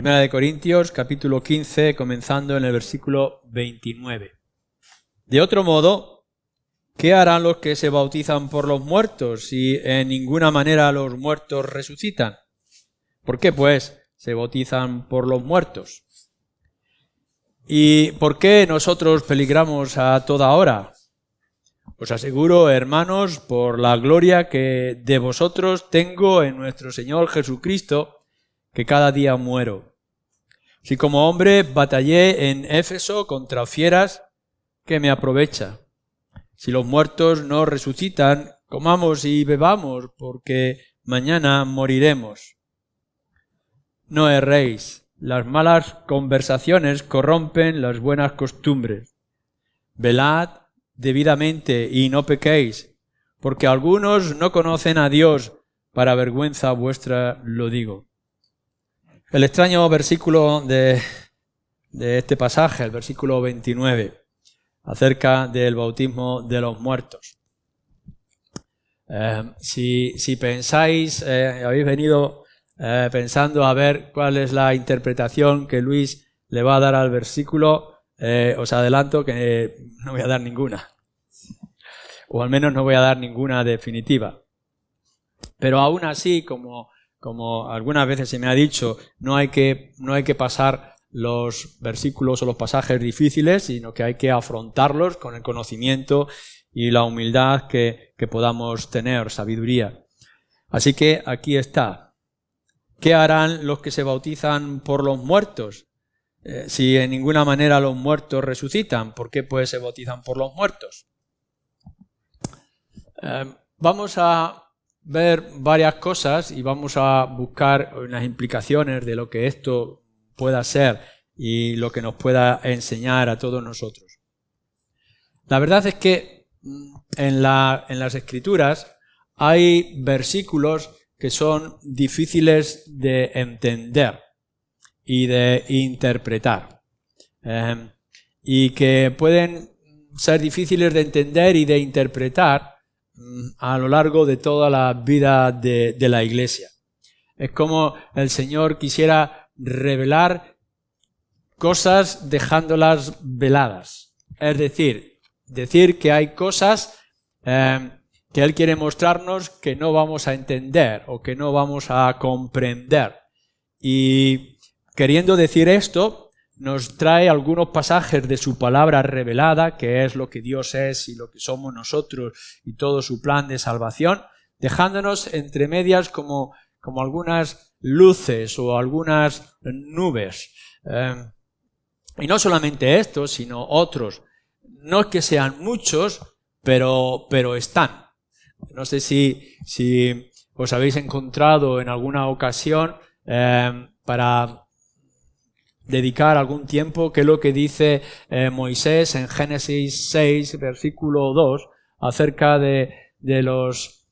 Primera de Corintios, capítulo 15, comenzando en el versículo 29. De otro modo, ¿qué harán los que se bautizan por los muertos si en ninguna manera los muertos resucitan? ¿Por qué, pues, se bautizan por los muertos? ¿Y por qué nosotros peligramos a toda hora? Os aseguro, hermanos, por la gloria que de vosotros tengo en nuestro Señor Jesucristo, que cada día muero. Si como hombre batallé en Éfeso contra fieras, ¿qué me aprovecha? Si los muertos no resucitan, comamos y bebamos, porque mañana moriremos. No erréis, las malas conversaciones corrompen las buenas costumbres. Velad debidamente y no pequéis, porque algunos no conocen a Dios, para vergüenza vuestra lo digo. El extraño versículo de este pasaje, el versículo 29, acerca del bautismo de los muertos. Si pensáis, habéis venido pensando a ver cuál es la interpretación que Luis le va a dar al versículo, os adelanto que no voy a dar ninguna, o al menos no voy a dar ninguna definitiva. Pero aún así, como algunas veces se me ha dicho, no hay que pasar los versículos o los pasajes difíciles, sino que hay que afrontarlos con el conocimiento y la humildad que podamos tener, sabiduría. Así que aquí está. ¿Qué harán los que se bautizan por los muertos? Si en ninguna manera los muertos resucitan, ¿por qué pues se bautizan por los muertos? Vamos a ver varias cosas y vamos a buscar las implicaciones de lo que esto pueda ser y lo que nos pueda enseñar a todos nosotros. La verdad es que en las Escrituras hay versículos que son difíciles de entender y de interpretar, y que pueden ser difíciles de entender y de interpretar a lo largo de toda la vida de la Iglesia. Es como el Señor quisiera revelar cosas dejándolas veladas. Es decir que hay cosas que Él quiere mostrarnos que no vamos a entender o que no vamos a comprender. Y queriendo decir esto, nos trae algunos pasajes de su palabra revelada, que es lo que Dios es y lo que somos nosotros y todo su plan de salvación, dejándonos entre medias como algunas luces o algunas nubes. Y no solamente estos, sino otros. No es que sean muchos, pero están. No sé si os habéis encontrado en alguna ocasión para dedicar algún tiempo, que es lo que dice Moisés en Génesis 6, versículo 2, acerca de los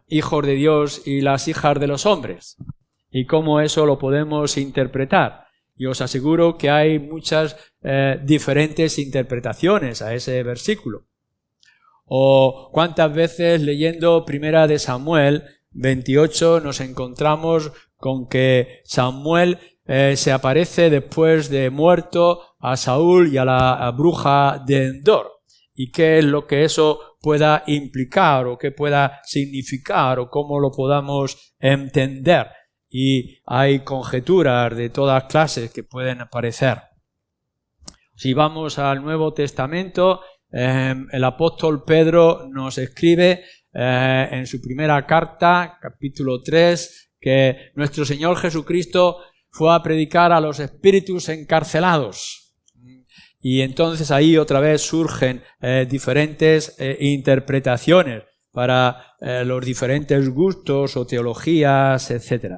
hijos de Dios y las hijas de los hombres, y cómo eso lo podemos interpretar. Y os aseguro que hay muchas diferentes interpretaciones a ese versículo. O cuántas veces leyendo Primera de Samuel 28 nos encontramos con que Samuel se aparece después de muerto a Saúl y a la bruja de Endor. ¿Y qué es lo que eso pueda implicar o qué pueda significar o cómo lo podamos entender? Y hay conjeturas de todas clases que pueden aparecer. Si vamos al Nuevo Testamento, el apóstol Pedro nos escribe en su primera carta, capítulo 3, que nuestro Señor Jesucristo fue a predicar a los espíritus encarcelados. Y entonces ahí otra vez surgen diferentes interpretaciones para los diferentes gustos o teologías, etc.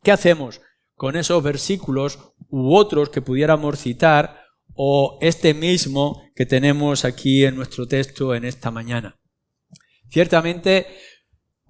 ¿Qué hacemos con esos versículos u otros que pudiéramos citar o este mismo que tenemos aquí en nuestro texto en esta mañana? Ciertamente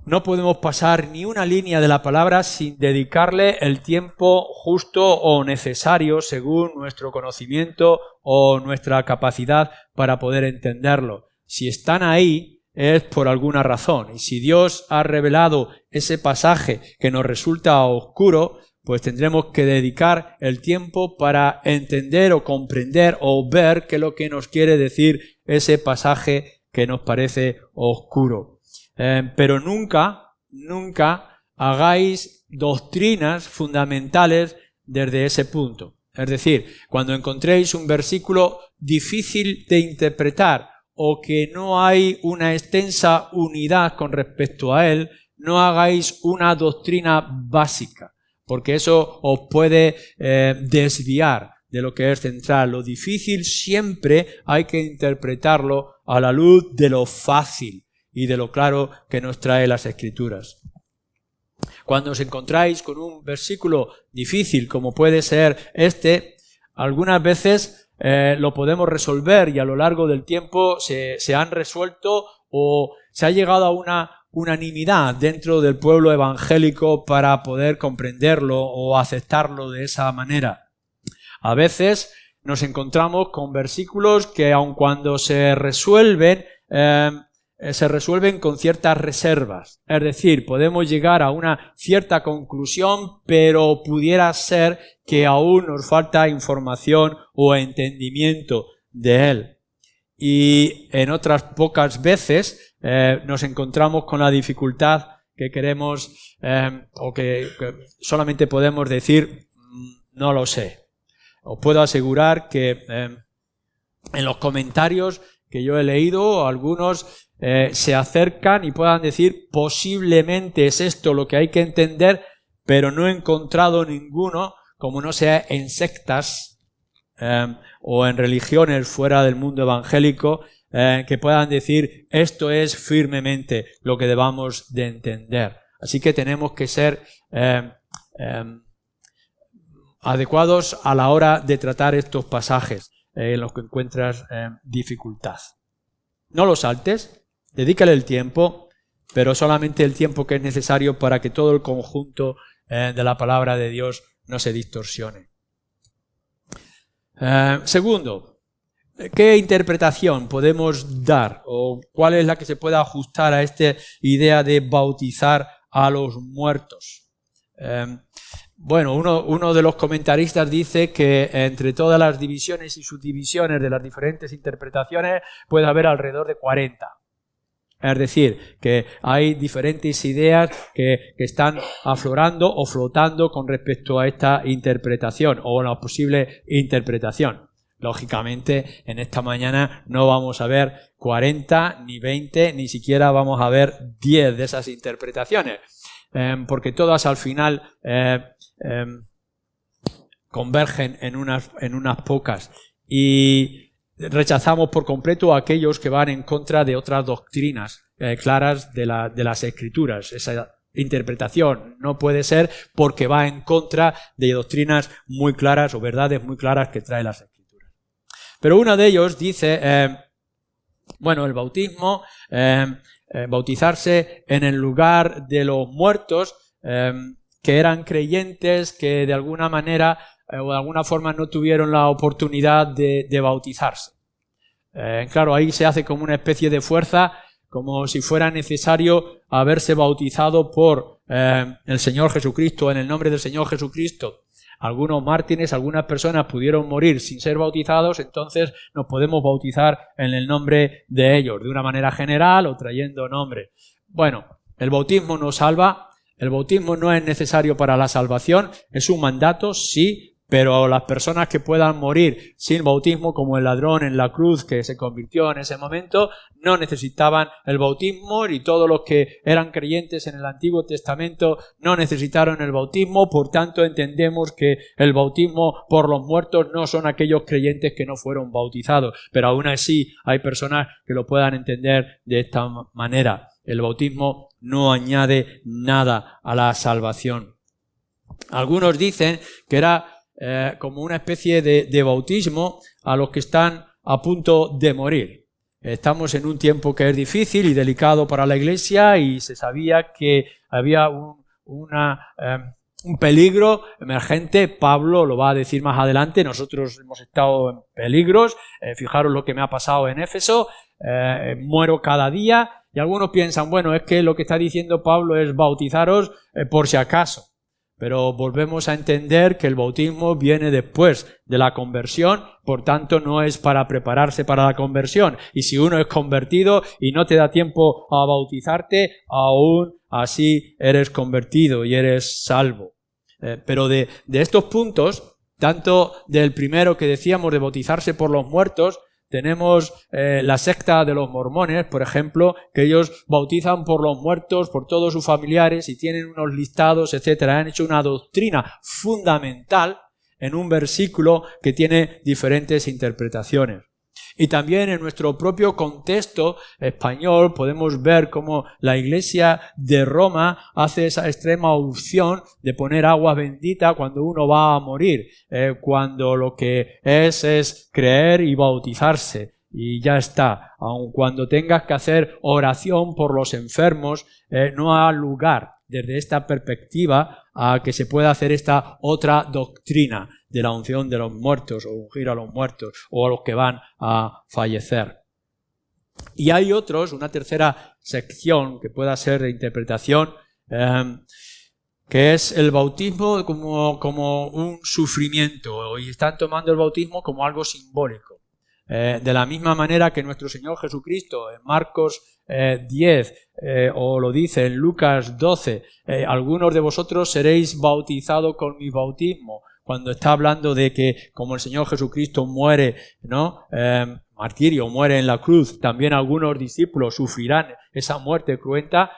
no podemos pasar ni una línea de la palabra sin dedicarle el tiempo justo o necesario según nuestro conocimiento o nuestra capacidad para poder entenderlo. Si están ahí es por alguna razón. Y si Dios ha revelado ese pasaje que nos resulta oscuro, pues tendremos que dedicar el tiempo para entender o comprender o ver qué es lo que nos quiere decir ese pasaje que nos parece oscuro. Pero nunca hagáis doctrinas fundamentales desde ese punto. Es decir, cuando encontréis un versículo difícil de interpretar o que no hay una extensa unidad con respecto a él, no hagáis una doctrina básica, porque eso os puede desviar de lo que es central. Lo difícil siempre hay que interpretarlo a la luz de lo fácil y de lo claro que nos trae las Escrituras. Cuando os encontráis con un versículo difícil, como puede ser este, algunas veces lo podemos resolver y a lo largo del tiempo se han resuelto o se ha llegado a una unanimidad dentro del pueblo evangélico para poder comprenderlo o aceptarlo de esa manera. A veces nos encontramos con versículos que aun cuando se resuelven con ciertas reservas. Es decir, podemos llegar a una cierta conclusión, pero pudiera ser que aún nos falta información o entendimiento de él. Y en otras pocas veces nos encontramos con la dificultad que queremos o que solamente podemos decir no lo sé. Os puedo asegurar que en los comentarios que yo he leído, algunos se acercan y puedan decir posiblemente es esto lo que hay que entender, pero no he encontrado ninguno, como no sea en sectas o en religiones fuera del mundo evangélico, que puedan decir esto es firmemente lo que debamos de entender. Así que tenemos que ser adecuados a la hora de tratar estos pasajes en los que encuentras dificultad. No lo saltes, dedícale el tiempo, pero solamente el tiempo que es necesario para que todo el conjunto de la palabra de Dios no se distorsione. Segundo, ¿qué interpretación podemos dar o cuál es la que se puede ajustar a esta idea de bautizar a los muertos? Bueno, uno de los comentaristas dice que entre todas las divisiones y subdivisiones de las diferentes interpretaciones puede haber alrededor de 40. Es decir, que hay diferentes ideas que están aflorando o flotando con respecto a esta interpretación o a la posible interpretación. Lógicamente, en esta mañana no vamos a ver 40, ni 20, ni siquiera vamos a ver 10 de esas interpretaciones, porque todas al final convergen en unas pocas y rechazamos por completo a aquellos que van en contra de otras doctrinas claras de las Escrituras. Esa interpretación no puede ser porque va en contra de doctrinas muy claras o verdades muy claras que trae las Escrituras. Pero uno de ellos dice, el bautismo, bautizarse en el lugar de los muertos que eran creyentes que de alguna manera o de alguna forma no tuvieron la oportunidad de bautizarse. Claro, ahí se hace como una especie de fuerza, como si fuera necesario haberse bautizado por el Señor Jesucristo, en el nombre del Señor Jesucristo. Algunos mártires, algunas personas pudieron morir sin ser bautizados, entonces nos podemos bautizar en el nombre de ellos, de una manera general o trayendo nombre. Bueno, el bautismo no salva, el bautismo no es necesario para la salvación, es un mandato, sí, pero las personas que puedan morir sin bautismo, como el ladrón en la cruz que se convirtió en ese momento, no necesitaban el bautismo, y todos los que eran creyentes en el Antiguo Testamento no necesitaron el bautismo. Por tanto, entendemos que el bautismo por los muertos no son aquellos creyentes que no fueron bautizados, pero aún así hay personas que lo puedan entender de esta manera. El bautismo no añade nada a la salvación. Algunos dicen que era como una especie de bautismo a los que están a punto de morir. Estamos en un tiempo que es difícil y delicado para la Iglesia y se sabía que había un peligro emergente. Pablo lo va a decir más adelante. Nosotros hemos estado en peligros. Fijaros lo que me ha pasado en Éfeso. Muero cada día. Y algunos piensan, bueno, es que lo que está diciendo Pablo es bautizaros por si acaso. Pero volvemos a entender que el bautismo viene después de la conversión, por tanto no es para prepararse para la conversión. Y si uno es convertido y no te da tiempo a bautizarte, aún así eres convertido y eres salvo. Pero de estos puntos, tanto del primero que decíamos de bautizarse por los muertos, tenemos la secta de los mormones, por ejemplo, que ellos bautizan por los muertos, por todos sus familiares y tienen unos listados, etcétera. Han hecho una doctrina fundamental en un versículo que tiene diferentes interpretaciones. Y también en nuestro propio contexto español podemos ver cómo la Iglesia de Roma hace esa extrema opción de poner agua bendita cuando uno va a morir, cuando lo que es creer y bautizarse. Y ya está. Aun cuando tengas que hacer oración por los enfermos, no hay lugar desde esta perspectiva a que se pueda hacer esta otra doctrina de la unción de los muertos o ungir a los muertos o a los que van a fallecer. Y hay otros, una tercera sección que pueda ser de interpretación, que es el bautismo como un sufrimiento, y están tomando el bautismo como algo simbólico. De la misma manera que nuestro Señor Jesucristo en Marcos 10 o lo dice en Lucas 12, algunos de vosotros seréis bautizados con mi bautismo, cuando está hablando de que como el Señor Jesucristo muere, ¿no? Martirio, muere en la cruz, también algunos discípulos sufrirán esa muerte cruenta.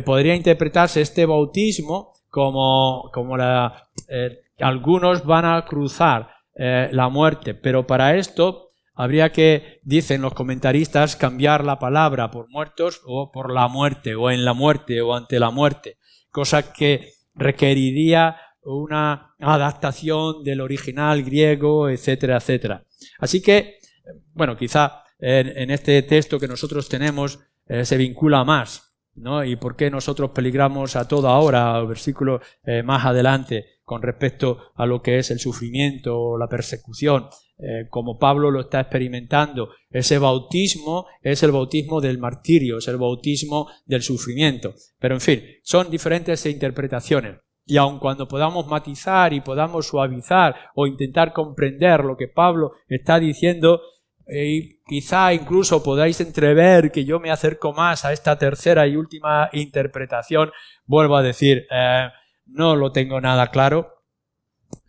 Podría interpretarse este bautismo como algunos van a cruzar la muerte, pero para esto habría que, dicen los comentaristas, cambiar la palabra por muertos o por la muerte, o en la muerte, o ante la muerte, cosa que requeriría una adaptación del original griego, etcétera, etcétera. Así que, bueno, quizá en este texto que nosotros tenemos se vincula más, ¿no? Y por qué nosotros peligramos a toda hora, al versículo más adelante, con respecto a lo que es el sufrimiento o la persecución, como Pablo lo está experimentando. Ese bautismo es el bautismo del martirio, es el bautismo del sufrimiento. Pero en fin, son diferentes interpretaciones. Y aun cuando podamos matizar y podamos suavizar o intentar comprender lo que Pablo está diciendo, y quizá incluso podáis entrever que yo me acerco más a esta tercera y última interpretación, vuelvo a decir, no lo tengo nada claro.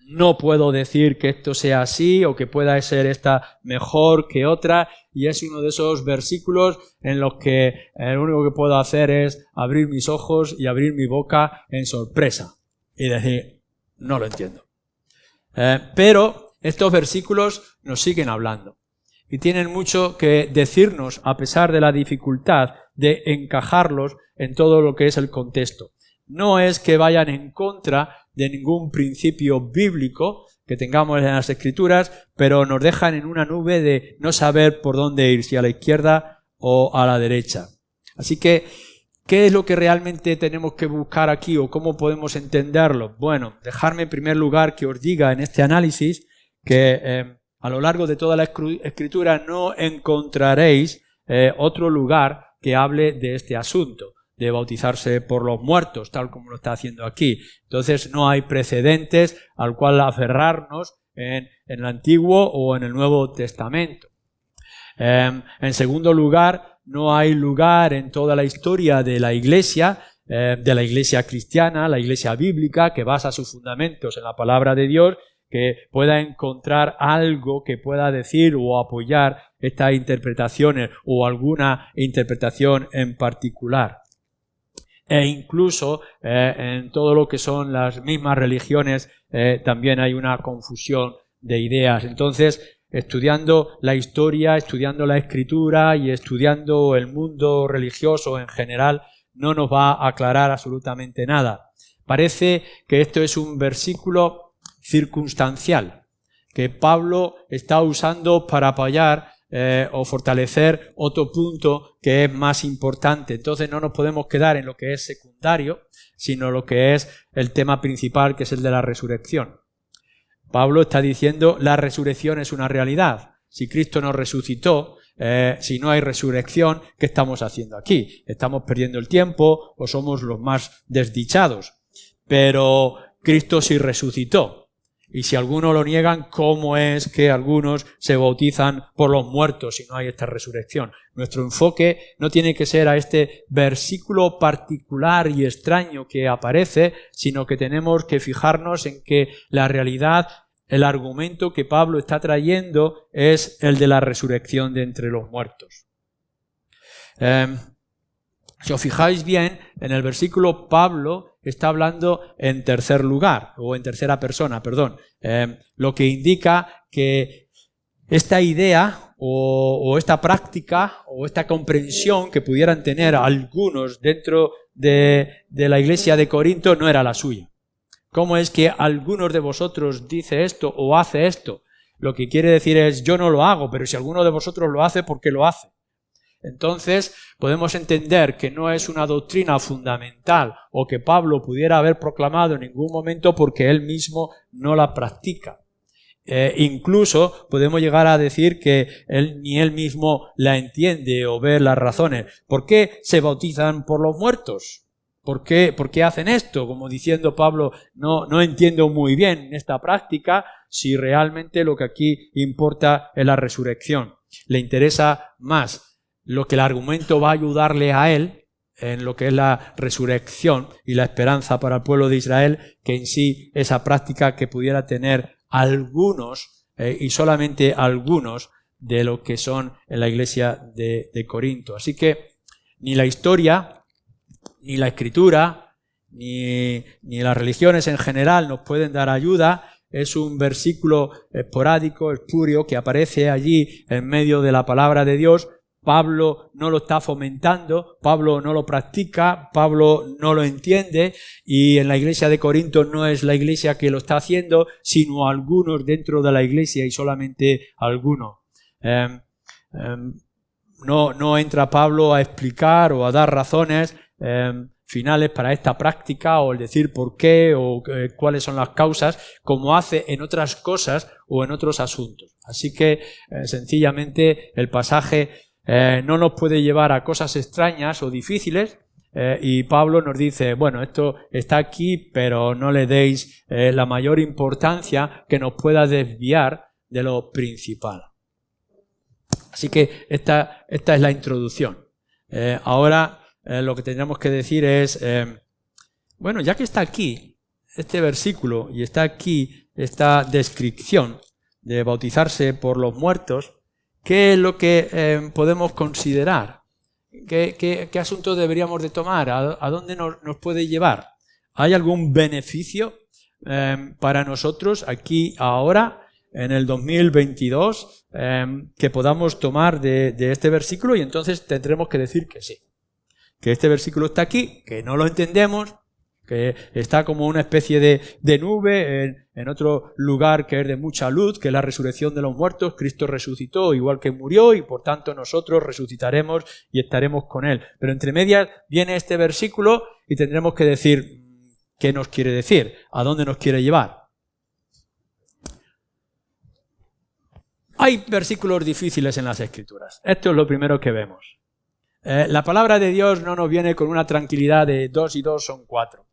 No puedo decir que esto sea así o que pueda ser esta mejor que otra, y es uno de esos versículos en los que lo único que puedo hacer es abrir mis ojos y abrir mi boca en sorpresa y decir, no lo entiendo. Pero estos versículos nos siguen hablando y tienen mucho que decirnos a pesar de la dificultad de encajarlos en todo lo que es el contexto. No es que vayan en contra de ningún principio bíblico que tengamos en las Escrituras, pero nos dejan en una nube de no saber por dónde ir, si a la izquierda o a la derecha. Así que, ¿qué es lo que realmente tenemos que buscar aquí o cómo podemos entenderlo? Bueno, dejadme en primer lugar que os diga en este análisis que a lo largo de toda la Escritura no encontraréis otro lugar que hable de este asunto, de bautizarse por los muertos, tal como lo está haciendo aquí. Entonces no hay precedentes al cual aferrarnos en el Antiguo o en el Nuevo Testamento. En segundo lugar, no hay lugar en toda la historia de la Iglesia cristiana, la Iglesia bíblica, que basa sus fundamentos en la palabra de Dios, que pueda encontrar algo que pueda decir o apoyar estas interpretaciones o alguna interpretación en particular. E incluso en todo lo que son las mismas religiones también hay una confusión de ideas. Entonces, estudiando la historia, estudiando la Escritura y estudiando el mundo religioso en general, no nos va a aclarar absolutamente nada. Parece que esto es un versículo circunstancial, que Pablo está usando para apoyar o fortalecer otro punto que es más importante. Entonces no nos podemos quedar en lo que es secundario, sino lo que es el tema principal, que es el de la resurrección. Pablo está diciendo, la resurrección es una realidad. Si Cristo nos resucitó, si no hay resurrección, ¿qué estamos haciendo aquí? ¿Estamos perdiendo el tiempo o somos los más desdichados? Pero Cristo sí resucitó. Y si algunos lo niegan, ¿cómo es que algunos se bautizan por los muertos si no hay esta resurrección? Nuestro enfoque no tiene que ser a este versículo particular y extraño que aparece, sino que tenemos que fijarnos en que la realidad, el argumento que Pablo está trayendo es el de la resurrección de entre los muertos. Si os fijáis bien, en el versículo Pablo está hablando en tercer lugar, o en tercera persona, perdón, lo que indica que esta idea o esta práctica o esta comprensión que pudieran tener algunos dentro de la iglesia de Corinto no era la suya. ¿Cómo es que algunos de vosotros dice esto o hace esto? Lo que quiere decir es, yo no lo hago, pero si alguno de vosotros lo hace, ¿por qué lo hace? Entonces podemos entender que no es una doctrina fundamental o que Pablo pudiera haber proclamado en ningún momento porque él mismo no la practica. Incluso podemos llegar a decir que ni él mismo la entiende o ve las razones. ¿Por qué se bautizan por los muertos? ¿Por qué hacen esto? Como diciendo Pablo, no entiendo muy bien esta práctica si realmente lo que aquí importa es la resurrección. Le interesa más lo que el argumento va a ayudarle a él en lo que es la resurrección y la esperanza para el pueblo de Israel, que en sí esa práctica que pudiera tener algunos y solamente algunos de lo que son en la iglesia de Corinto. Así que ni la historia, ni la escritura, ni las religiones en general nos pueden dar ayuda. Es un versículo esporádico, espurio, que aparece allí en medio de la palabra de Dios. Pablo no lo está fomentando, Pablo no lo practica, Pablo no lo entiende, y en la iglesia de Corinto no es la iglesia que lo está haciendo, sino algunos dentro de la iglesia y solamente algunos. No entra Pablo a explicar o a dar razones finales para esta práctica o el decir por qué o cuáles son las causas, como hace en otras cosas o en otros asuntos. Así que sencillamente el pasaje no nos puede llevar a cosas extrañas o difíciles, y Pablo nos dice, bueno, esto está aquí, pero no le deis la mayor importancia que nos pueda desviar de lo principal. Así que esta es la introducción. Ahora lo que tendríamos que decir es, bueno, ya que está aquí este versículo y está aquí esta descripción de bautizarse por los muertos, ¿qué es lo que podemos considerar? ¿Qué asunto deberíamos de tomar? ¿A dónde nos puede llevar? ¿Hay algún beneficio para nosotros aquí ahora, en el 2022, que podamos tomar de este versículo? Y entonces tendremos que decir que sí. Que este versículo está aquí, que no lo entendemos, que está como una especie de nube en otro lugar que es de mucha luz, que es la resurrección de los muertos. Cristo resucitó igual que murió y por tanto nosotros resucitaremos y estaremos con Él. Pero entre medias viene este versículo y tendremos que decir qué nos quiere decir, a dónde nos quiere llevar. Hay versículos difíciles en las Escrituras. Esto es lo primero que vemos. La palabra de Dios no nos viene con una tranquilidad de 2 y 2 son 4.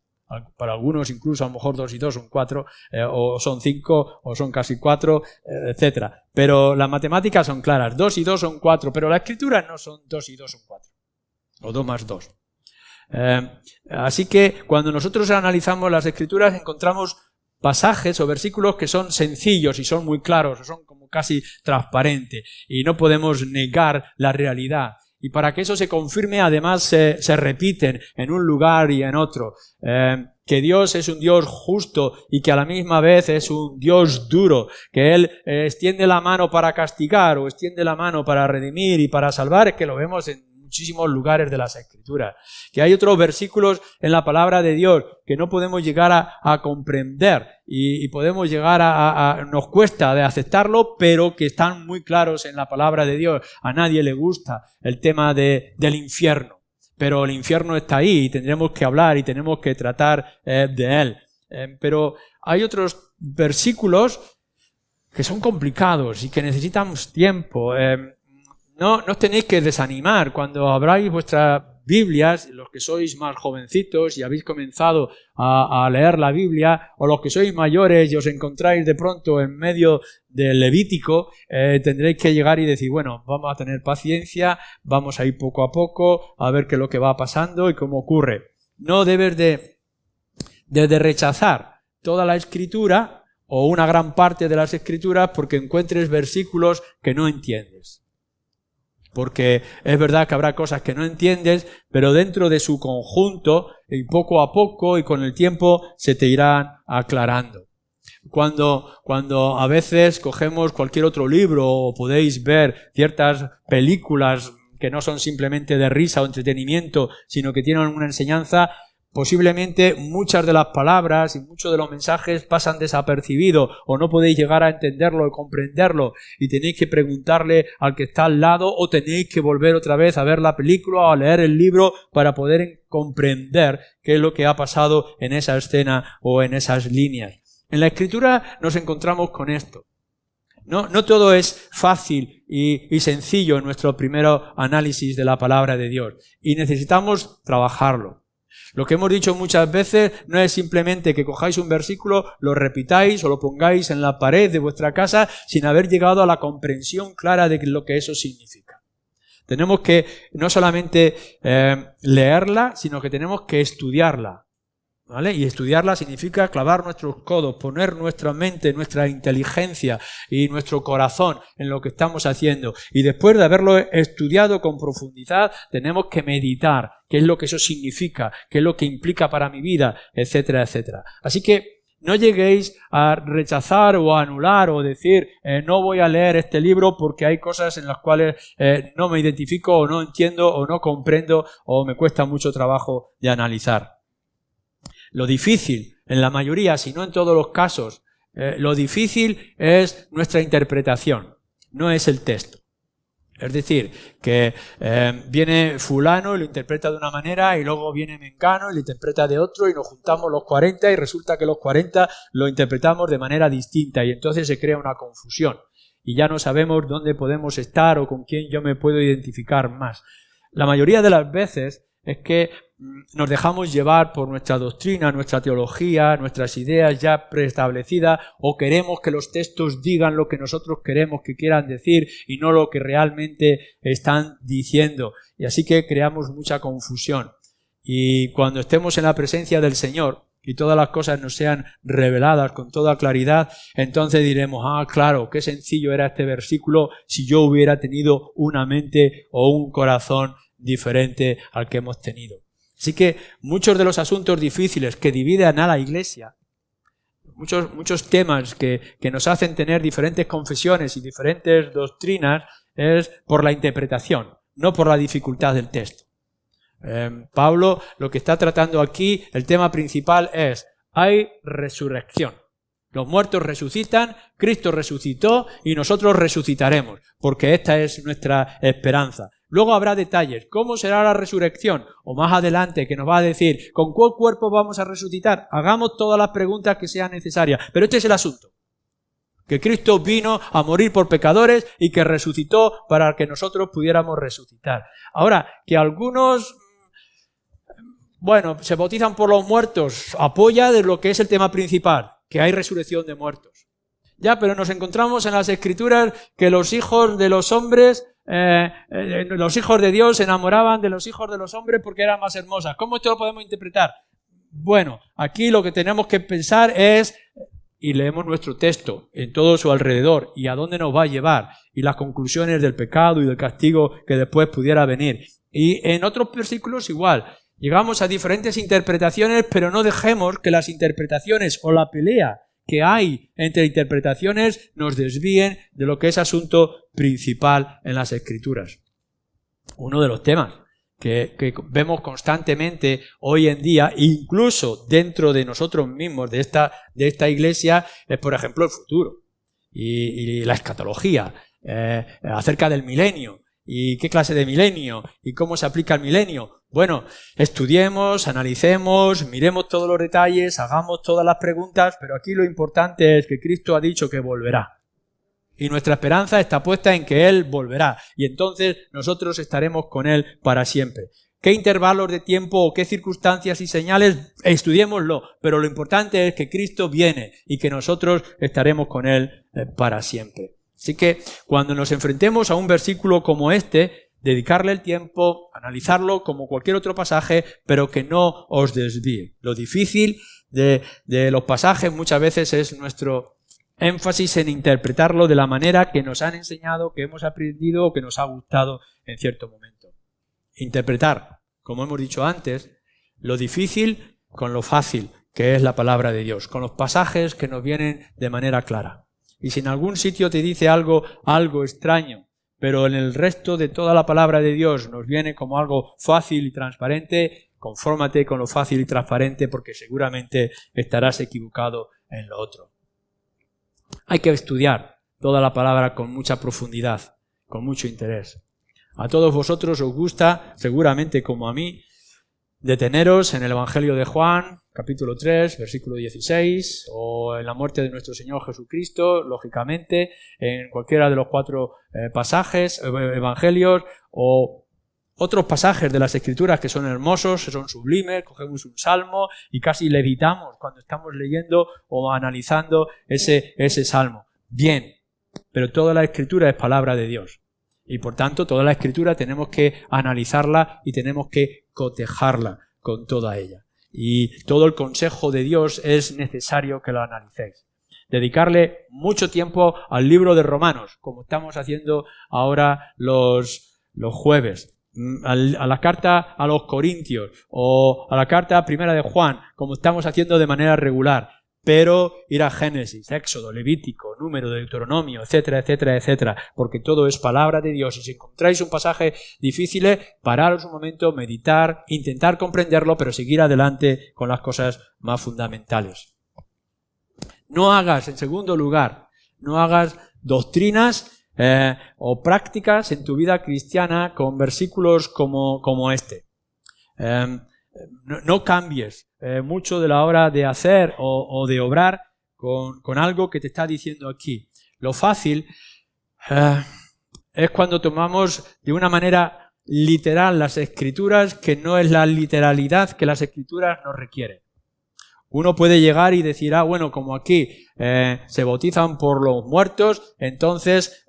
Para algunos incluso a lo mejor 2 y 2 son 4, o son 5, o son casi 4, etc. Pero las matemáticas son claras, 2 y 2 son 4, pero las escrituras no son 2 y 2 son 4, o 2 más 2. Así que cuando nosotros analizamos las escrituras encontramos pasajes o versículos que son sencillos y son muy claros, o son como casi transparentes, y no podemos negar la realidad. Y para que eso se confirme, además se repiten en un lugar y en otro. Que Dios es un Dios justo y que a la misma vez es un Dios duro. Que Él extiende la mano para castigar o extiende la mano para redimir y para salvar, es que lo vemos en muchísimos lugares de las Escrituras. Que hay otros versículos en la palabra de Dios que no podemos llegar a comprender y podemos llegar nos cuesta de aceptarlo, pero que están muy claros en la palabra de Dios. A nadie le gusta el tema del infierno, pero el infierno está ahí y tendremos que hablar y tenemos que tratar de él. Pero hay otros versículos que son complicados y que necesitamos tiempo. No os tenéis que desanimar cuando abráis vuestra Biblias, los que sois más jovencitos y habéis comenzado a leer la Biblia, o los que sois mayores y os encontráis de pronto en medio del Levítico, tendréis que llegar y decir, bueno, vamos a tener paciencia, vamos a ir poco a poco, a ver qué es lo que va pasando y cómo ocurre. No debes de rechazar toda la Escritura o una gran parte de las Escrituras porque encuentres versículos que no entiendes. Porque es verdad que habrá cosas que no entiendes, pero dentro de su conjunto, y poco a poco y con el tiempo, se te irán aclarando. Cuando a veces cogemos cualquier otro libro o podéis ver ciertas películas que no son simplemente de risa o entretenimiento, sino que tienen una enseñanza, posiblemente muchas de las palabras y muchos de los mensajes pasan desapercibidos o no podéis llegar a entenderlo y comprenderlo y tenéis que preguntarle al que está al lado o tenéis que volver otra vez a ver la película o a leer el libro para poder comprender qué es lo que ha pasado en esa escena o en esas líneas. En la Escritura nos encontramos con esto. No todo es fácil y sencillo en nuestro primer análisis de la palabra de Dios y necesitamos trabajarlo. Lo que hemos dicho muchas veces no es simplemente que cojáis un versículo, lo repitáis o lo pongáis en la pared de vuestra casa sin haber llegado a la comprensión clara de lo que eso significa. Tenemos que no solamente leerla, sino que tenemos que estudiarla. ¿Vale? Y estudiarla significa clavar nuestros codos, poner nuestra mente, nuestra inteligencia y nuestro corazón en lo que estamos haciendo. Y después de haberlo estudiado con profundidad, tenemos que meditar qué es lo que eso significa, qué es lo que implica para mi vida, etcétera, etcétera. Así que no lleguéis a rechazar o a anular o decir no voy a leer este libro porque hay cosas en las cuales no me identifico o no entiendo o no comprendo o me cuesta mucho trabajo de analizar. Lo difícil, en la mayoría, si no en todos los casos, lo difícil es nuestra interpretación, no es el texto. Es decir, que viene fulano y lo interpreta de una manera y luego viene mengano y lo interpreta de otro y nos juntamos los 40 y resulta que los 40 lo interpretamos de manera distinta y entonces se crea una confusión y ya no sabemos dónde podemos estar o con quién yo me puedo identificar más. La mayoría de las veces es que nos dejamos llevar por nuestra doctrina, nuestra teología, nuestras ideas ya preestablecidas o queremos que los textos digan lo que nosotros queremos que quieran decir y no lo que realmente están diciendo. Y así que creamos mucha confusión. Y cuando estemos en la presencia del Señor y todas las cosas nos sean reveladas con toda claridad, entonces diremos, claro, qué sencillo era este versículo si yo hubiera tenido una mente o un corazón diferente al que hemos tenido. Así que muchos de los asuntos difíciles que dividen a la Iglesia, muchos temas que nos hacen tener diferentes confesiones y diferentes doctrinas, es por la interpretación, no por la dificultad del texto. Pablo lo que está tratando aquí, el tema principal es, hay resurrección. Los muertos resucitan, Cristo resucitó y nosotros resucitaremos, porque esta es nuestra esperanza. Luego habrá detalles. ¿Cómo será la resurrección? O más adelante que nos va a decir, ¿con cuál cuerpo vamos a resucitar? Hagamos todas las preguntas que sean necesarias. Pero este es el asunto. Que Cristo vino a morir por pecadores y que resucitó para que nosotros pudiéramos resucitar. Ahora, que algunos, se bautizan por los muertos, apoya de lo que es el tema principal, que hay resurrección de muertos. Ya, pero nos encontramos en las Escrituras que los hijos de los hombres, los hijos de Dios se enamoraban de los hijos de los hombres porque eran más hermosas. ¿Cómo esto lo podemos interpretar? Bueno, aquí lo que tenemos que pensar es, y leemos nuestro texto en todo su alrededor, y a dónde nos va a llevar, y las conclusiones del pecado y del castigo que después pudiera venir. Y en otros versículos igual. Llegamos a diferentes interpretaciones, pero no dejemos que las interpretaciones o la pelea que hay entre interpretaciones nos desvíen de lo que es asunto principal en las Escrituras. Uno de los temas que vemos constantemente hoy en día, incluso dentro de nosotros mismos, de esta iglesia, es por ejemplo el futuro y la escatología, acerca del milenio. ¿Y qué clase de milenio? ¿Y cómo se aplica el milenio? Bueno, estudiemos, analicemos, miremos todos los detalles, hagamos todas las preguntas, pero aquí lo importante es que Cristo ha dicho que volverá. Y nuestra esperanza está puesta en que Él volverá. Y entonces nosotros estaremos con Él para siempre. qué intervalos de tiempo o qué circunstancias y señales, estudiémoslo, pero lo importante es que Cristo viene y que nosotros estaremos con Él para siempre. Así que cuando nos enfrentemos a un versículo como este, dedicarle el tiempo, analizarlo como cualquier otro pasaje, pero que no os desvíe. Lo difícil de los pasajes muchas veces es nuestro énfasis en interpretarlo de la manera que nos han enseñado, que hemos aprendido o que nos ha gustado en cierto momento. Interpretar, como hemos dicho antes, lo difícil con lo fácil, que es la palabra de Dios, con los pasajes que nos vienen de manera clara. Y si en algún sitio te dice algo extraño, pero en el resto de toda la palabra de Dios nos viene como algo fácil y transparente, confórmate con lo fácil y transparente porque seguramente estarás equivocado en lo otro. Hay que estudiar toda la palabra con mucha profundidad, con mucho interés. A todos vosotros os gusta, seguramente como a mí, deteneros en el Evangelio de Juan, capítulo 3, versículo 16, o en la muerte de nuestro Señor Jesucristo, lógicamente, en cualquiera de los 4 evangelios, o otros pasajes de las Escrituras que son hermosos, que son sublimes, cogemos un salmo y casi levitamos cuando estamos leyendo o analizando ese salmo. Bien, pero toda la Escritura es palabra de Dios. Y por tanto, toda la Escritura tenemos que analizarla y tenemos que cotejarla con toda ella. Y todo el consejo de Dios es necesario que lo analicéis. Dedicarle mucho tiempo al libro de Romanos, como estamos haciendo ahora los jueves. A la carta a los Corintios o a la carta primera de Juan, como estamos haciendo de manera regular. Pero ir a Génesis, Éxodo, Levítico, Número, Deuteronomio, etcétera, etcétera, etcétera, porque todo es palabra de Dios. Y si encontráis un pasaje difícil, pararos un momento, meditar, intentar comprenderlo, pero seguir adelante con las cosas más fundamentales. No hagas, en segundo lugar, no hagas doctrinas o prácticas en tu vida cristiana con versículos como este. No cambies mucho de la hora de hacer o de obrar con algo que te está diciendo aquí. Lo fácil es cuando tomamos de una manera literal las Escrituras, que no es la literalidad que las Escrituras nos requieren. Uno puede llegar y decir, bueno, como aquí se bautizan por los muertos, entonces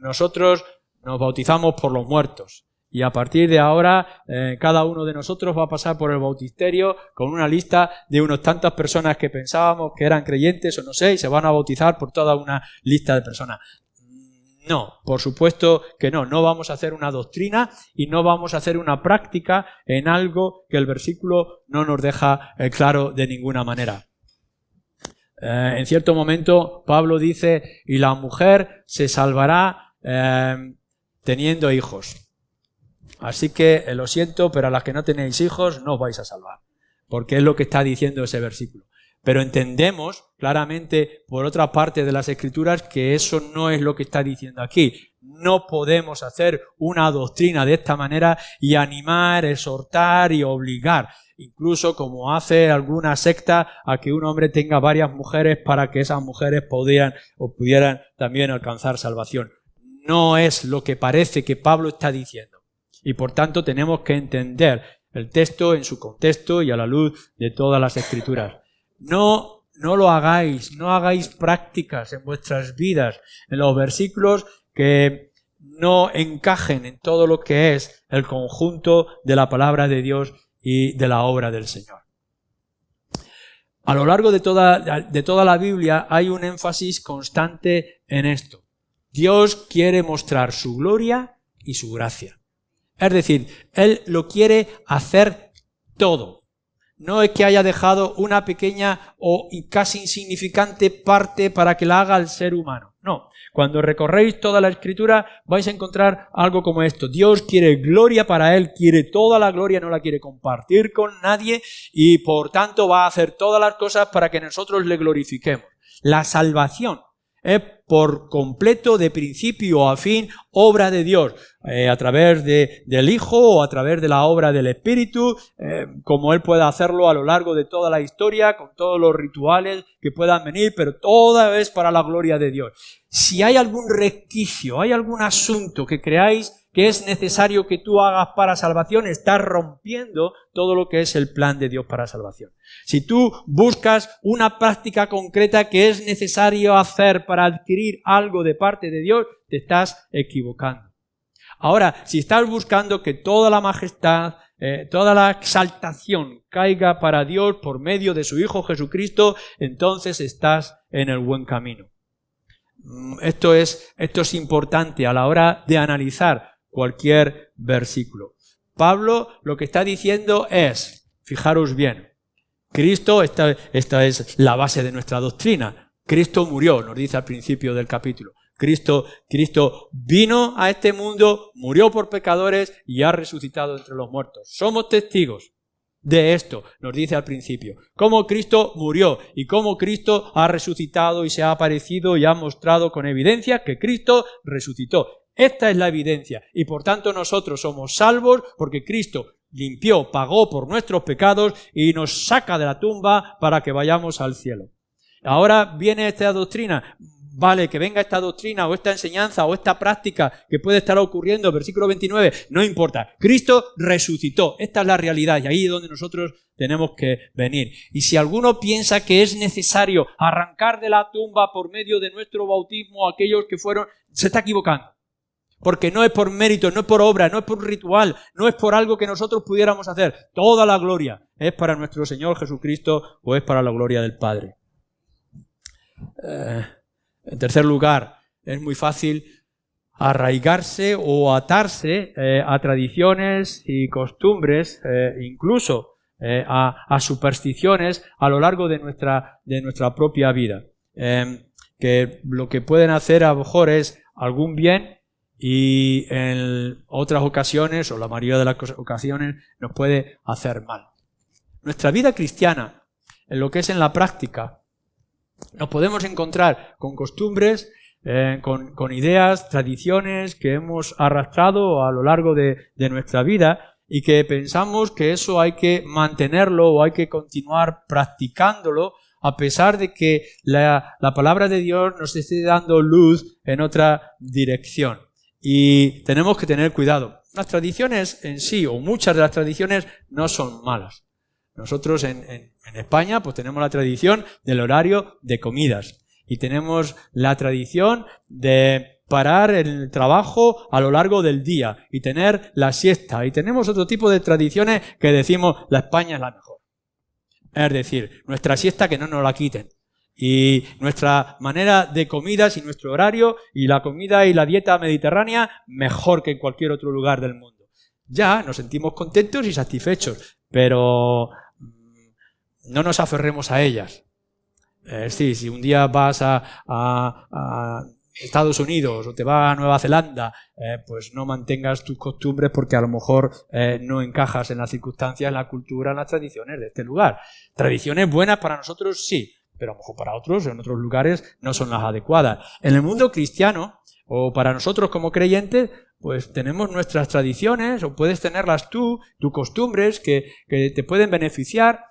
nosotros nos bautizamos por los muertos. Y a partir de ahora, cada uno de nosotros va a pasar por el bautisterio con una lista de unas tantas personas que pensábamos que eran creyentes o no sé, y se van a bautizar por toda una lista de personas. No, por supuesto que no. No vamos a hacer una doctrina y no vamos a hacer una práctica en algo que el versículo no nos deja claro de ninguna manera. En cierto momento, Pablo dice, y la mujer se salvará teniendo hijos. Así que lo siento, pero a las que no tenéis hijos no os vais a salvar, porque es lo que está diciendo ese versículo. Pero entendemos claramente por otra parte de las Escrituras que eso no es lo que está diciendo aquí. No podemos hacer una doctrina de esta manera y animar, exhortar y obligar, incluso como hace alguna secta, a que un hombre tenga varias mujeres para que esas mujeres pudieran también alcanzar salvación. No es lo que parece que Pablo está diciendo. Y por tanto tenemos que entender el texto en su contexto y a la luz de todas las Escrituras. No lo hagáis, no hagáis prácticas en vuestras vidas, en los versículos que no encajen en todo lo que es el conjunto de la palabra de Dios y de la obra del Señor. A lo largo de toda la Biblia hay un énfasis constante en esto. Dios quiere mostrar su gloria y su gracia. Es decir, Él lo quiere hacer todo. No es que haya dejado una pequeña o casi insignificante parte para que la haga el ser humano. No. Cuando recorréis toda la Escritura vais a encontrar algo como esto. Dios quiere gloria para Él, quiere toda la gloria, no la quiere compartir con nadie y por tanto va a hacer todas las cosas para que nosotros le glorifiquemos. La salvación es por completo, de principio a fin, obra de Dios, a través del Hijo o a través de la obra del Espíritu, como Él pueda hacerlo a lo largo de toda la historia, con todos los rituales que puedan venir, pero toda es para la gloria de Dios. Si hay algún resquicio, hay algún asunto que creáis que es necesario que tú hagas para salvación, estás rompiendo todo lo que es el plan de Dios para salvación. Si tú buscas una práctica concreta que es necesario hacer para adquirir algo de parte de Dios, te estás equivocando. Ahora, si estás buscando que toda la majestad, toda la exaltación caiga para Dios por medio de su Hijo Jesucristo, entonces estás en el buen camino. Esto es importante a la hora de analizar cualquier versículo. Pablo lo que está diciendo es, fijaros bien, Cristo, esta es la base de nuestra doctrina. Cristo murió, nos dice al principio del capítulo. Cristo vino a este mundo, murió por pecadores y ha resucitado entre los muertos. Somos testigos de esto, nos dice al principio. Cómo Cristo murió y cómo Cristo ha resucitado y se ha aparecido y ha mostrado con evidencia que Cristo resucitó. Esta es la evidencia y por tanto nosotros somos salvos porque Cristo limpió, pagó por nuestros pecados y nos saca de la tumba para que vayamos al cielo. Ahora viene esta doctrina. Vale, que venga esta doctrina o esta enseñanza o esta práctica que puede estar ocurriendo, versículo 29, no importa. Cristo resucitó. Esta es la realidad y ahí es donde nosotros tenemos que venir. Y si alguno piensa que es necesario arrancar de la tumba por medio de nuestro bautismo a aquellos que fueron, se está equivocando. Porque no es por mérito, no es por obra, no es por ritual, no es por algo que nosotros pudiéramos hacer. Toda la gloria es para nuestro Señor Jesucristo o es para la gloria del Padre. En tercer lugar, es muy fácil arraigarse o atarse a tradiciones y costumbres, incluso a supersticiones a lo largo de nuestra propia vida. Que lo que pueden hacer a lo mejor es algún bien y en otras ocasiones, o la mayoría de las ocasiones, nos puede hacer mal. Nuestra vida cristiana, en lo que es en la práctica, nos podemos encontrar con costumbres, con ideas, tradiciones que hemos arrastrado a lo largo de nuestra vida y que pensamos que eso hay que mantenerlo o hay que continuar practicándolo a pesar de que la palabra de Dios nos esté dando luz en otra dirección. Y tenemos que tener cuidado. Las tradiciones en sí, o muchas de las tradiciones, no son malas. Nosotros en España pues tenemos la tradición del horario de comidas y tenemos la tradición de parar el trabajo a lo largo del día y tener la siesta y tenemos otro tipo de tradiciones que decimos la España es la mejor. Es decir, nuestra siesta que no nos la quiten y nuestra manera de comidas y nuestro horario y la comida y la dieta mediterránea mejor que en cualquier otro lugar del mundo. Ya nos sentimos contentos y satisfechos, pero no nos aferremos a ellas. Si un día vas a Estados Unidos o te vas a Nueva Zelanda, pues no mantengas tus costumbres porque a lo mejor no encajas en las circunstancias, en la cultura, en las tradiciones de este lugar. Tradiciones buenas para nosotros sí, pero a lo mejor para otros, en otros lugares, no son las adecuadas. En el mundo cristiano, o para nosotros como creyentes, pues tenemos nuestras tradiciones, o puedes tenerlas tú, tus costumbres que te pueden beneficiar.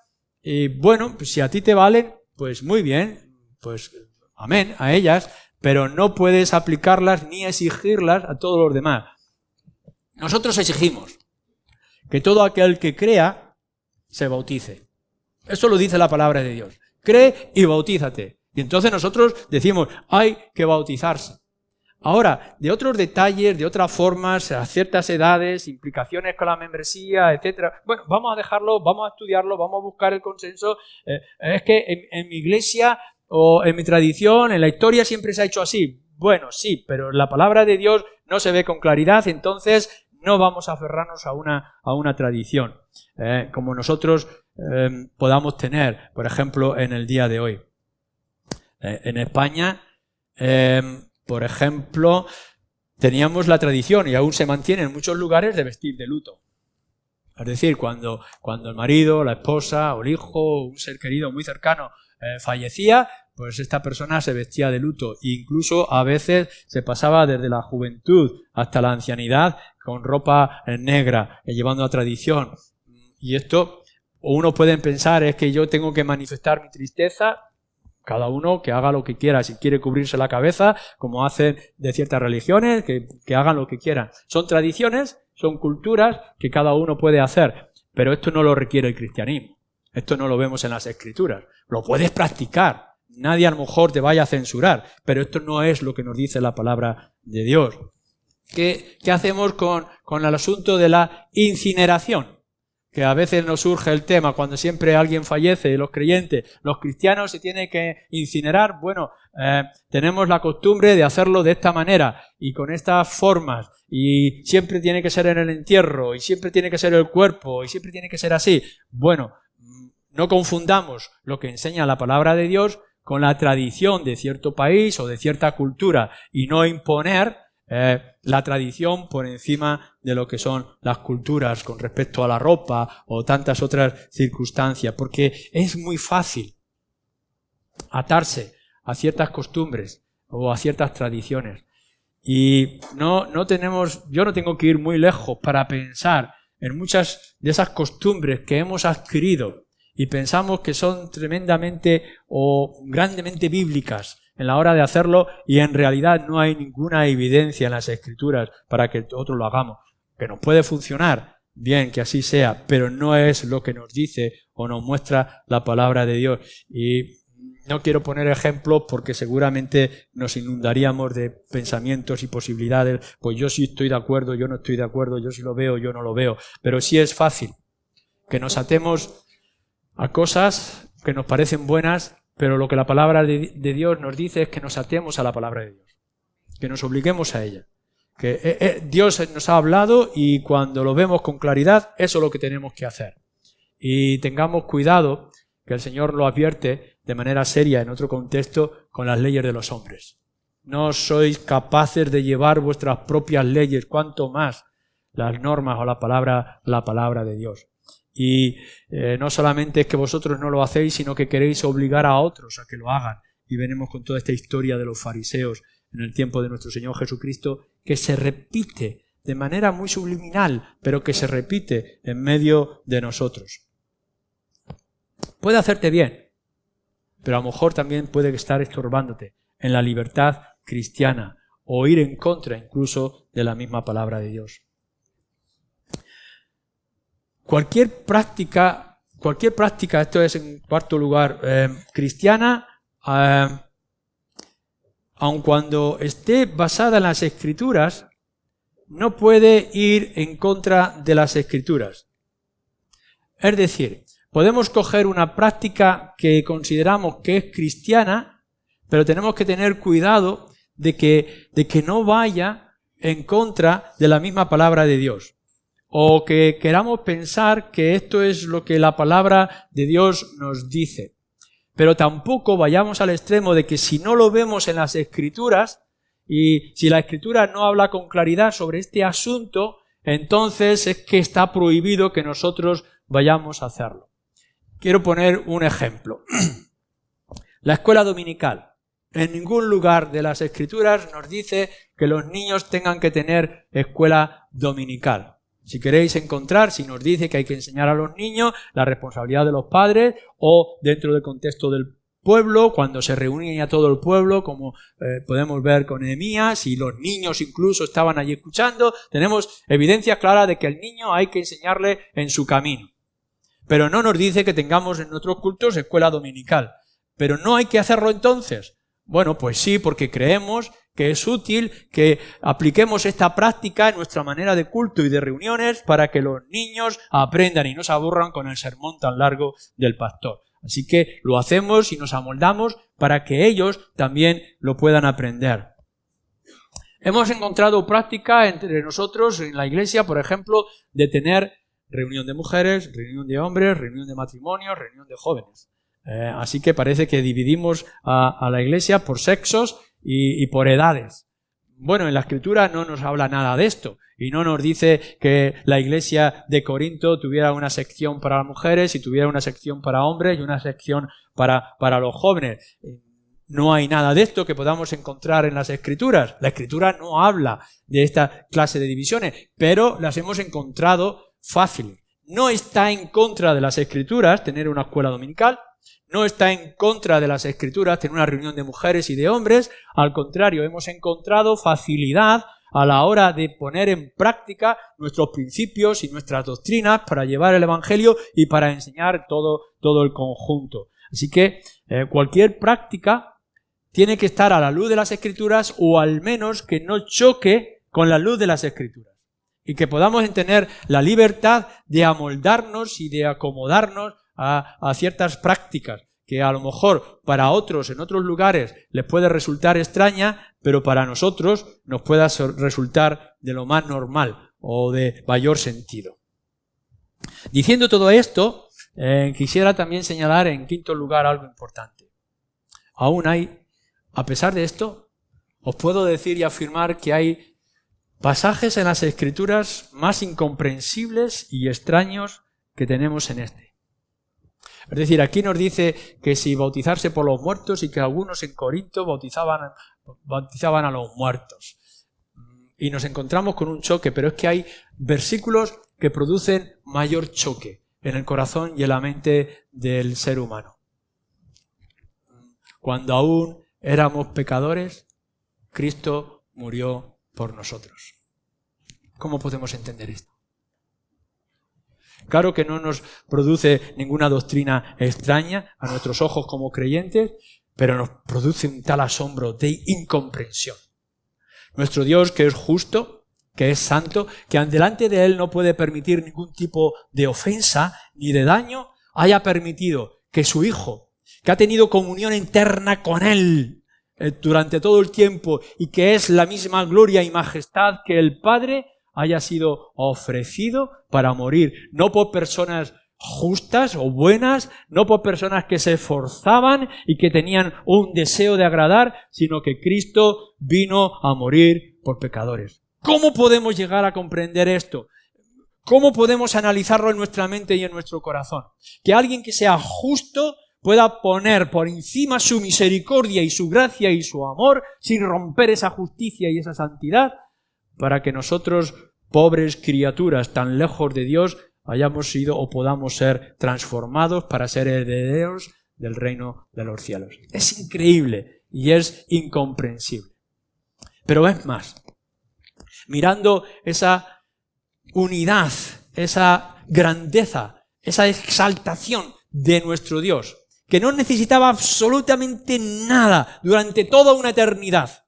Y bueno, pues si a ti te valen, pues muy bien, pues amén a ellas, pero no puedes aplicarlas ni exigirlas a todos los demás. Nosotros exigimos que todo aquel que crea se bautice. Eso lo dice la palabra de Dios. Cree y bautízate. Y entonces nosotros decimos, hay que bautizarse. Ahora, de otros detalles, de otras formas, a ciertas edades, implicaciones con la membresía, etcétera. Bueno, vamos a dejarlo, vamos a estudiarlo, vamos a buscar el consenso. Es que en mi iglesia o en mi tradición, en la historia siempre se ha hecho así. Bueno, sí, pero la palabra de Dios no se ve con claridad, entonces no vamos a aferrarnos a una tradición, como nosotros podamos tener, por ejemplo, en el día de hoy. En España, por ejemplo, teníamos la tradición, y aún se mantiene en muchos lugares, de vestir de luto. Es decir, cuando el marido, la esposa o el hijo, un ser querido muy cercano fallecía, pues esta persona se vestía de luto. E incluso a veces se pasaba desde la juventud hasta la ancianidad con ropa negra, llevando la tradición. Y esto, uno puede pensar, es que yo tengo que manifestar mi tristeza. Cada uno que haga lo que quiera. Si quiere cubrirse la cabeza, como hacen de ciertas religiones, que hagan lo que quieran. Son tradiciones, son culturas que cada uno puede hacer. Pero esto no lo requiere el cristianismo. Esto no lo vemos en las Escrituras. Lo puedes practicar. Nadie a lo mejor te vaya a censurar. Pero esto no es lo que nos dice la palabra de Dios. ¿Qué hacemos con el asunto de la incineración? Que a veces nos surge el tema cuando siempre alguien fallece, los creyentes, los cristianos se tienen que incinerar. Bueno, tenemos la costumbre de hacerlo de esta manera y con estas formas, y siempre tiene que ser en el entierro, y siempre tiene que ser el cuerpo, y siempre tiene que ser así. Bueno, no confundamos lo que enseña la palabra de Dios con la tradición de cierto país o de cierta cultura, y no imponer la tradición por encima de lo que son las culturas con respecto a la ropa o tantas otras circunstancias, porque es muy fácil atarse a ciertas costumbres o a ciertas tradiciones. Y yo no tengo que ir muy lejos para pensar en muchas de esas costumbres que hemos adquirido y pensamos que son tremendamente o grandemente bíblicas en la hora de hacerlo, y en realidad no hay ninguna evidencia en las Escrituras para que nosotros lo hagamos. Que nos puede funcionar, bien, que así sea, pero no es lo que nos dice o nos muestra la palabra de Dios. Y no quiero poner ejemplos porque seguramente nos inundaríamos de pensamientos y posibilidades. Pues yo sí estoy de acuerdo, yo no estoy de acuerdo, yo sí lo veo, yo no lo veo. Pero sí es fácil que nos atemos a cosas que nos parecen buenas, pero lo que la palabra de Dios nos dice es que nos atemos a la palabra de Dios, que nos obliguemos a ella. Que Dios nos ha hablado y cuando lo vemos con claridad, eso es lo que tenemos que hacer. Y tengamos cuidado, que el Señor lo advierte de manera seria en otro contexto, con las leyes de los hombres. No sois capaces de llevar vuestras propias leyes, cuanto más las normas o la palabra de Dios. Y no solamente es que vosotros no lo hacéis, sino que queréis obligar a otros a que lo hagan. Y venimos con toda esta historia de los fariseos en el tiempo de nuestro Señor Jesucristo, que se repite de manera muy subliminal, pero que se repite en medio de nosotros. Puede hacerte bien, pero a lo mejor también puede estar estorbándote en la libertad cristiana o ir en contra incluso de la misma palabra de Dios. Cualquier práctica, esto es en cuarto lugar, cristiana, aun cuando esté basada en las Escrituras, no puede ir en contra de las Escrituras. Es decir, podemos coger una práctica que consideramos que es cristiana, pero tenemos que tener cuidado de que no vaya en contra de la misma palabra de Dios. O que queramos pensar que esto es lo que la palabra de Dios nos dice. Pero tampoco vayamos al extremo de que si no lo vemos en las Escrituras, y si la Escritura no habla con claridad sobre este asunto, entonces es que está prohibido que nosotros vayamos a hacerlo. Quiero poner un ejemplo. La escuela dominical. En ningún lugar de las Escrituras nos dice que los niños tengan que tener escuela dominical. Si queréis encontrar, si nos dice que hay que enseñar a los niños la responsabilidad de los padres, o dentro del contexto del pueblo, cuando se reunía todo el pueblo, como podemos ver con Nehemías, y los niños incluso estaban allí escuchando, tenemos evidencia clara de que al niño hay que enseñarle en su camino. Pero no nos dice que tengamos en nuestros cultos escuela dominical. Pero no hay que hacerlo entonces. Bueno, pues sí, porque creemos que es útil que apliquemos esta práctica en nuestra manera de culto y de reuniones para que los niños aprendan y no se aburran con el sermón tan largo del pastor. Así que lo hacemos y nos amoldamos para que ellos también lo puedan aprender. Hemos encontrado práctica entre nosotros en la iglesia, por ejemplo, de tener reunión de mujeres, reunión de hombres, reunión de matrimonios, reunión de jóvenes. Así que parece que dividimos a la iglesia por sexos y por edades. Bueno, en la Escritura no nos habla nada de esto y no nos dice que la iglesia de Corinto tuviera una sección para las mujeres y tuviera una sección para hombres y una sección para los jóvenes. No hay nada de esto que podamos encontrar en las Escrituras. La Escritura no habla de esta clase de divisiones, pero las hemos encontrado fáciles. No está en contra de las Escrituras tener una escuela dominical. no está en contra de las Escrituras, tener una reunión de mujeres y de hombres. Al contrario, hemos encontrado facilidad a la hora de poner en práctica nuestros principios y nuestras doctrinas para llevar el Evangelio y para enseñar todo el conjunto. Así que cualquier práctica tiene que estar a la luz de las Escrituras, o al menos que no choque con la luz de las Escrituras. Y que podamos tener la libertad de amoldarnos y de acomodarnos a ciertas prácticas que a lo mejor para otros en otros lugares les puede resultar extraña, pero para nosotros nos pueda resultar de lo más normal o de mayor sentido. Diciendo todo esto, quisiera también señalar en quinto lugar algo importante. Aún hay, a pesar de esto, os puedo decir y afirmar que hay pasajes en las Escrituras más incomprensibles y extraños que tenemos en este. Es decir, aquí nos dice que si bautizarse por los muertos, y que algunos en Corinto bautizaban a los muertos. Y nos encontramos con un choque, pero es que hay versículos que producen mayor choque en el corazón y en la mente del ser humano. Cuando aún éramos pecadores, Cristo murió por nosotros. ¿Cómo podemos entender esto? Claro que no nos produce ninguna doctrina extraña a nuestros ojos como creyentes, pero nos produce un tal asombro de incomprensión. Nuestro Dios, que es justo, que es santo, que delante de Él no puede permitir ningún tipo de ofensa ni de daño, haya permitido que su Hijo, que ha tenido comunión eterna con Él durante todo el tiempo y que es la misma gloria y majestad que el Padre, haya sido ofrecido para morir, no por personas justas o buenas, no por personas que se esforzaban y que tenían un deseo de agradar, sino que Cristo vino a morir por pecadores. ¿Cómo podemos llegar a comprender esto? ¿Cómo podemos analizarlo en nuestra mente y en nuestro corazón? Que alguien que sea justo pueda poner por encima su misericordia y su gracia y su amor, sin romper esa justicia y esa santidad, para que nosotros, pobres criaturas tan lejos de Dios, hayamos sido o podamos ser transformados para ser herederos del reino de los cielos. Es increíble y es incomprensible. Pero es más, mirando esa unidad, esa grandeza, esa exaltación de nuestro Dios, que no necesitaba absolutamente nada durante toda una eternidad.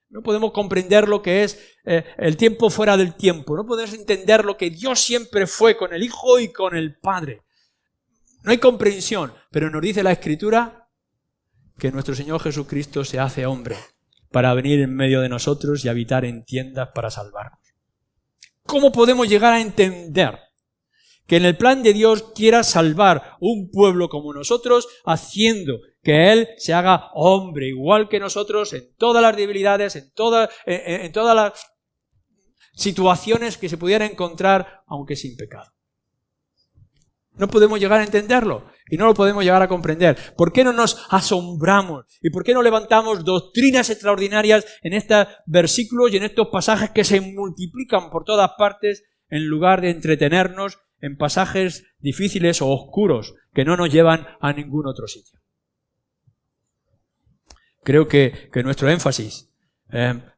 No podemos comprender lo que es el tiempo fuera del tiempo. No podemos entender lo que Dios siempre fue con el Hijo y con el Padre. No hay comprensión, pero nos dice la Escritura que nuestro Señor Jesucristo se hace hombre para venir en medio de nosotros y habitar en tiendas para salvarnos. ¿Cómo podemos llegar a entender que en el plan de Dios quiera salvar un pueblo como nosotros, haciendo que Él se haga hombre igual que nosotros en todas las debilidades, en todas las situaciones que se pudiera encontrar, aunque sin pecado? No podemos llegar a entenderlo y no lo podemos llegar a comprender. ¿Por qué no nos asombramos? ¿Y por qué no levantamos doctrinas extraordinarias en estos versículos y en estos pasajes que se multiplican por todas partes, en lugar de entretenernos en pasajes difíciles o oscuros que no nos llevan a ningún otro sitio? Creo que nuestro énfasis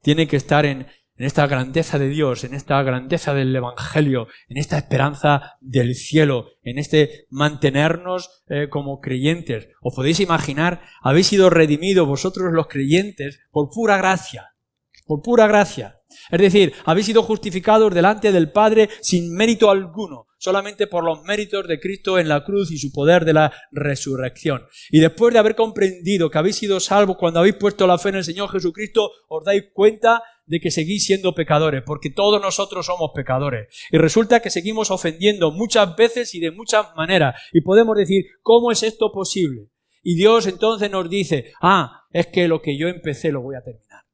tiene que estar en esta grandeza de Dios, en esta grandeza del Evangelio, en esta esperanza del cielo, en este mantenernos como creyentes. ¿Os podéis imaginar? Habéis sido redimidos vosotros los creyentes por pura gracia. Por pura gracia. Es decir, habéis sido justificados delante del Padre sin mérito alguno, solamente por los méritos de Cristo en la cruz y su poder de la resurrección. Y después de haber comprendido que habéis sido salvos cuando habéis puesto la fe en el Señor Jesucristo, os dais cuenta de que seguís siendo pecadores, porque todos nosotros somos pecadores. Y resulta que seguimos ofendiendo muchas veces y de muchas maneras. Y podemos decir, ¿cómo es esto posible? Y Dios entonces nos dice, es que lo que yo empecé lo voy a terminar.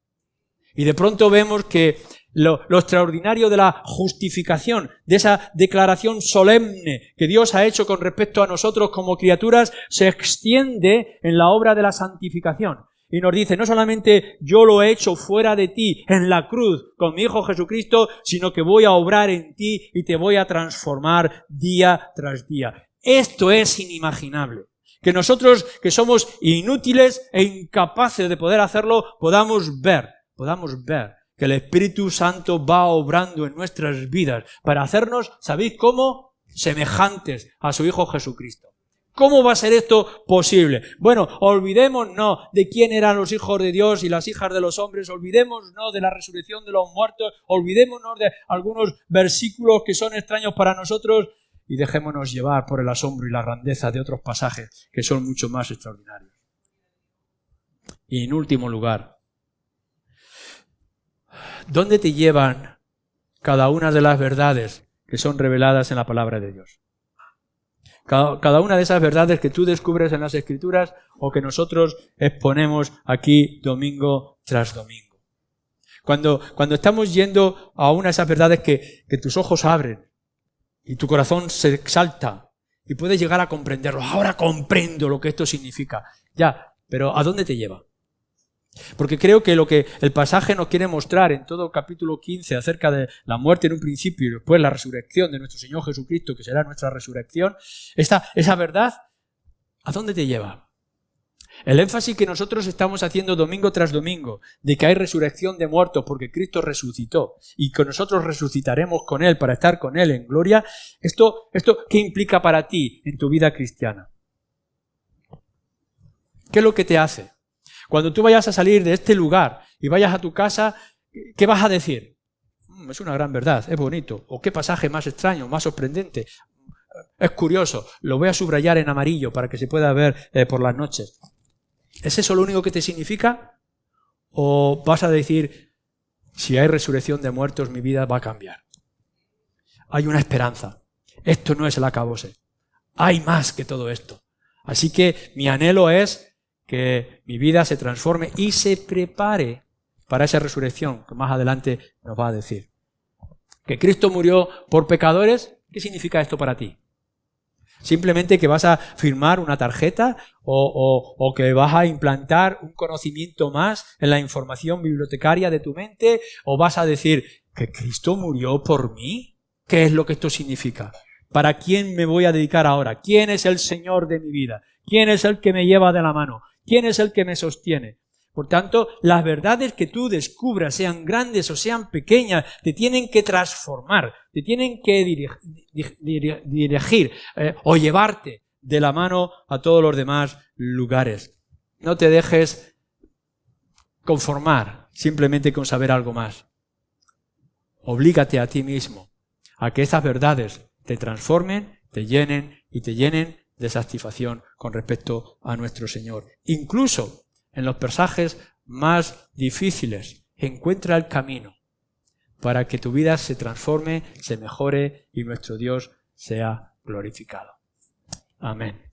Y de pronto vemos que lo extraordinario de la justificación, de esa declaración solemne que Dios ha hecho con respecto a nosotros como criaturas, se extiende en la obra de la santificación. Y nos dice, no solamente yo lo he hecho fuera de ti, en la cruz, con mi Hijo Jesucristo, sino que voy a obrar en ti y te voy a transformar día tras día. Esto es inimaginable. Que nosotros, que somos inútiles e incapaces de poder hacerlo, podamos ver que el Espíritu Santo va obrando en nuestras vidas para hacernos, ¿sabéis cómo? Semejantes a su Hijo Jesucristo. ¿Cómo va a ser esto posible? Bueno, olvidémonos de quién eran los hijos de Dios y las hijas de los hombres, olvidémonos de la resurrección de los muertos, olvidémonos de algunos versículos que son extraños para nosotros y dejémonos llevar por el asombro y la grandeza de otros pasajes que son mucho más extraordinarios. Y en último lugar, ¿dónde te llevan cada una de las verdades que son reveladas en la palabra de Dios? Cada una de esas verdades que tú descubres en las Escrituras o que nosotros exponemos aquí domingo tras domingo. Cuando estamos yendo a una de esas verdades que tus ojos abren y tu corazón se exalta y puedes llegar a comprenderlo. Ahora comprendo lo que esto significa. Ya, pero ¿a dónde te lleva? Porque creo que lo que el pasaje nos quiere mostrar en todo el capítulo 15 acerca de la muerte en un principio y después la resurrección de nuestro Señor Jesucristo, que será nuestra resurrección, esa verdad, ¿a dónde te lleva? El énfasis que nosotros estamos haciendo domingo tras domingo de que hay resurrección de muertos porque Cristo resucitó y que nosotros resucitaremos con Él para estar con Él en gloria, ¿esto qué implica para ti en tu vida cristiana? ¿Qué es lo que te hace? Cuando tú vayas a salir de este lugar y vayas a tu casa, ¿qué vas a decir? Es una gran verdad, es bonito. O qué pasaje más extraño, más sorprendente. Es curioso, lo voy a subrayar en amarillo para que se pueda ver por las noches. ¿Es eso lo único que te significa? ¿O vas a decir, si hay resurrección de muertos, mi vida va a cambiar? Hay una esperanza. Esto no es el acabose. Hay más que todo esto. Así que mi anhelo es que mi vida se transforme y se prepare para esa resurrección que más adelante nos va a decir. Que Cristo murió por pecadores, ¿qué significa esto para ti? ¿Simplemente que vas a firmar una tarjeta o que vas a implantar un conocimiento más en la información bibliotecaria de tu mente? ¿O vas a decir que Cristo murió por mí? ¿Qué es lo que esto significa? ¿Para quién me voy a dedicar ahora? ¿Quién es el Señor de mi vida? ¿Quién es el que me lleva de la mano? ¿Quién es el que me sostiene? Por tanto, las verdades que tú descubras, sean grandes o sean pequeñas, te tienen que transformar, te tienen que dirigir o llevarte de la mano a todos los demás lugares. No te dejes conformar simplemente con saber algo más. Oblígate a ti mismo a que esas verdades te transformen, te llenen y te llenen de satisfacción con respecto a nuestro Señor. Incluso en los pasajes más difíciles, encuentra el camino para que tu vida se transforme, se mejore y nuestro Dios sea glorificado. Amén.